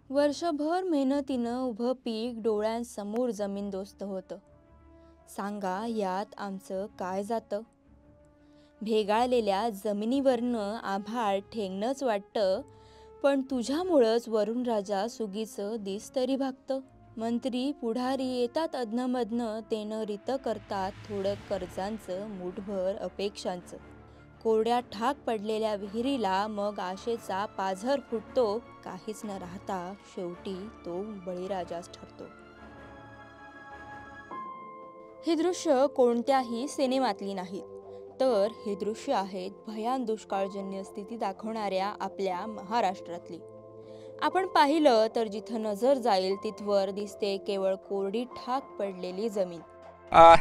वर्षभर मेहनतीनं उभं पीक डोळ्यांसमोर जमीनदोस्त होतं. सांगा यात आमचं काय जातं? भेगाळलेल्या जमिनीवरनं आभाळ ठेंगणंच वाटतं, पण तुझ्यामुळंच वरुण राजा सुगीचं दिस तरी भागतं. मंत्री पुढारी येतात अधनमधनं, तेनं रितं करतात थोडं कर्जांचं, मूठभर अपेक्षांचं. कोरड्या ठाक पडलेल्या विहिरीला मग आशेचा पाझर फुटतो. काहीच न राहता शेवटी तो बळीराजाच ठरतो. ही दृश्य कोणत्याही सिनेमातली नाहीत, तर हे दृश्य आहेत भयान दुष्काळजन्य स्थिती दाखवणाऱ्या आपल्या महाराष्ट्रातली. आपण पाहिलं तर जिथं नजर जाईल तिथवर दिसते केवळ कोरडी ठाक पडलेली जमीन.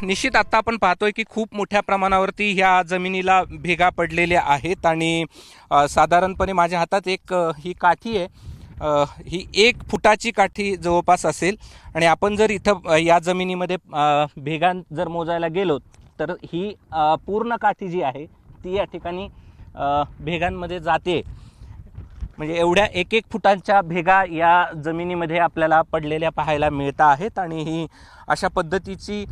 निश्चित आता आपण पाहतोय की खूप मोठ्या प्रमाणावरती ह्या जमिनीला भेगा पडलेल्या आहेत आणि साधारणपणे माझ्या हातात ही काठी आहे. ही 1 फुटाची काठी जवळपास असेल आणि आपण जर इथं या जमिनीमध्ये भेगा जर मोजायला गेलो तर ही पूर्ण काठी जी आहे ती या ठिकाणी भेगांमध्ये जाते. म्हणजे एवढ्या 1-1 फुटांच्या भेगा या जमिनीमध्ये आपल्याला पडलेल्या पाहायला मिळत आहेत. आणि ही अशा पद्धतीची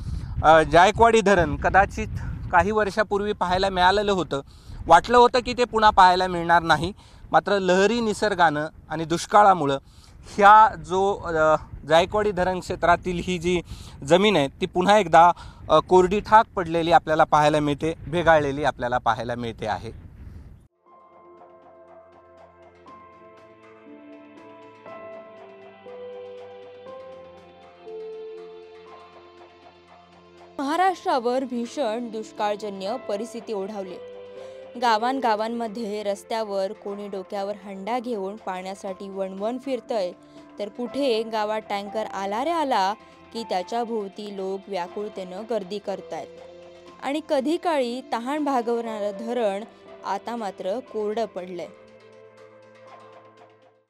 जायकवाडी धरण कदाचित काही वर्षापूर्वी पाहायला मिळालेलं होतं. वाटलं होतं की ते पुन्हा पाहायला मिळणार नाही, मात्र लहरी निसर्गानं आणि दुष्काळामुळं ह्या जो जायकवाडी धरण क्षेत्रातील ही जी जमीन आहे ती पुन्हा एकदा कोरडी ठाक पडलेली आपल्याला पाहायला मिळते, भेगाळलेली आपल्याला पाहायला मिळते आहे. महाराष्ट्रावर भीषण दुष्काळजन्य परिस्थिती ओढावली. गावांगावांमध्ये रस्त्यावर कोणी डोक्यावर हंडा घेऊन पाण्यासाठी वणवण फिरतय, तर कुठे गावात टँकर आला रे आला की त्याच्या भोवती लोक व्याकुळतेनं गर्दी करतायत. आणि कधी काळी तहान भागवणारं धरण आता मात्र कोरडं पडलंय.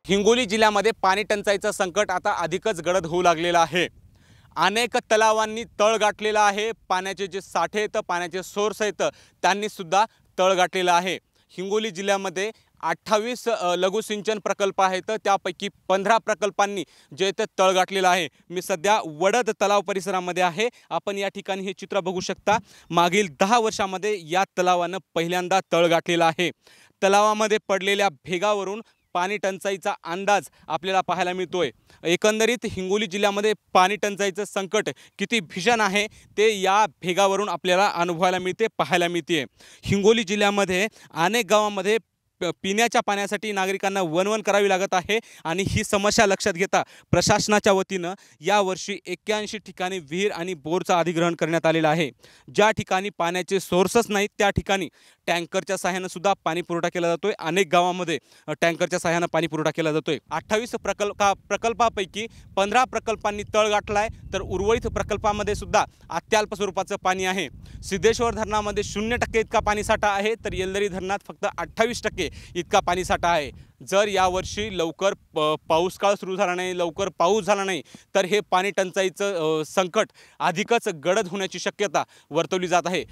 हिंगोली जिल्ह्यामध्ये पाणी टंचाईचं संकट आता अधिकच गडद होऊ लागलेलं आहे. अनेक तलावांनी तळ गाठलेला आहे. पाण्याचे जे साठे आहेत, पाण्याचे सोर्स आहेत, त्यांनी सुद्धा तळ गाठलेला आहे. हिंगोली जिल्ह्यामध्ये 28 लघुसिंचन प्रकल्प आहेत, त्यापैकी 15 प्रकल्पांनी जे ते तळ गाठलेलं आहे. मी सध्या वडद तलाव परिसरामध्ये आहे. आपण या ठिकाणी हे चित्र बघू शकता. मागील 10 वर्षामध्ये या तलावानं पहिल्यांदा तळ गाठलेला आहे. तलावामध्ये पडलेल्या भेगावरून पाणी टंचाईचा अंदाज आपल्याला पाहायला मिळतोय. एकंदरीत हिंगोली जिल्ह्यामध्ये पाणी टंचाईचं संकट किती भीषण आहे ते या भेगावरून आपल्याला अनुभवायला मिळते, पाहायला मिळते. हिंगोली जिल्ह्यामध्ये अनेक गावांमध्ये पिण्याच्या पाण्यासाठी नागरिकांना वणवण करावी लागत आहे आणि ही समस्या लक्षात घेता प्रशासनाच्या वतीनं यावर्षी 81 ठिकाणी विहीर आणि बोरचं अधिग्रहण करण्यात आलेलं आहे. ज्या ठिकाणी पाण्याचे सोर्सच नाहीत त्या ठिकाणी टँकरच्या सहाय्यानं सुद्धा पाणी पुरवठा केला जातोय. अनेक गावांमध्ये टँकरच्या सहाय्यानं पाणी पुरवठा केला जातोय. 28 प्रकल्पापैकी 15 प्रकल्पांनी तळ गाठलाय, तर उर्वरित प्रकल्पामध्ये सुद्धा अत्यल्प स्वरूपाचं पाणी आहे. सिद्धेश्वर धरणामध्ये 0% इतका पाणीसाठा आहे, तर येलदरी धरणात फक्त 28% इतका पाणीसाठा आहे. जर यावर्षी लवकर पाऊस काळ सुरू झाला नाही, लवकर पाऊस झाला नाही, तर हे पाणी टंचाईचं संकट अधिकच गडद होण्याची शक्यता वर्तवली जात आहे.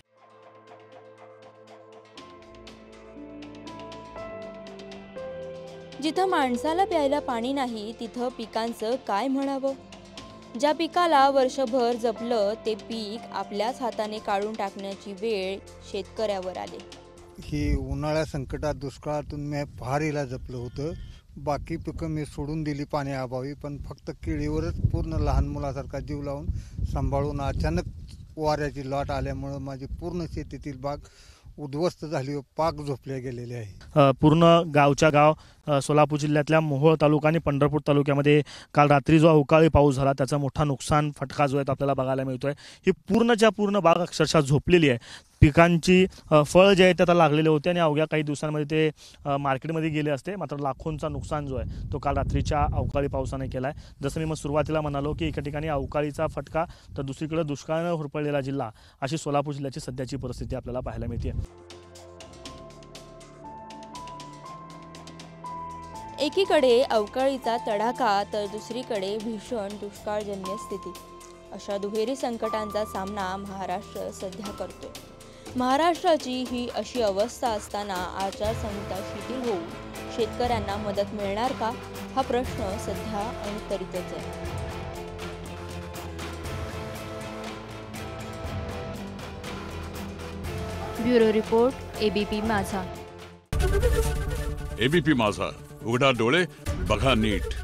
जिथं माणसाला प्यायला पाणी नाही तिथं पिकांचं काय म्हणावं? ज्या पिकाला वर्षभर जपलं ते पीक आपल्याच हाताने काढून टाकण्याची वेळ शेतकऱ्यावर आली. ही उन्हाळ्या संकटात दुष्काळातून मी पहारीला जपलं होतं. बाकी पिकं मी सोडून दिली पाण्याअभावी, पण फक्त केळीवरच पूर्ण लहान मुलासारखा जीव लावून सांभाळून अचानक वाऱ्याची लाट आल्यामुळं माझी पूर्ण शेतीतील बाग उद्ध्वस्त झाली व पाक झोपले गेलेले आहे. पूर्ण गावच्या गाव सोलापूर जिल्ह्यातल्या मोहोळ तालुका आणि पंढरपूर तालुक्यामध्ये काल रात्री जो अवकाळी पाऊस झाला त्याचा मोठा नुकसान फटका जो आहे आपल्याला बघायला मिळतोय. ही पूर्णच्या पूर्ण बाग अक्षरशः झोपलेली आहे. पिकांची फळ जे आहे ते आता लागलेले होते आणि अवघ्या काही दिवसांमध्ये ते मार्केटमध्ये गेले असते, मात्र लाखोंचा नुकसान जो आहे तो काल रात्रीच्या अवकाळी पावसाने केला आहे. जसं मी सुरुवातीला म्हणालो की एका ठिकाणी अवकाळीचा फटका तर दुसरीकडे दुष्काळानं हुरपळलेला जिल्हा, अशी सोलापूर जिल्ह्याची सध्याची परिस्थिती आपल्याला पाहायला मिळते. एकीकडे अवकाळीचा तडाखा तर दुसरीकडे भीषण दुष्काळजन्य स्थिती. अशा दुहेरी संकटांचा सामना महाराष्ट्र सध्या करतोय. महाराष्ट्राची ही अशी अवस्था असताना आचारसंहिता शिथिल होऊन शेतकऱ्यांना मदत मिळणार का हा प्रश्न सध्या अनुत्तरितच आहे. ब्युरो रिपोर्ट ABP माझा. ABP माझा, उघडा डोळे बघा नीट.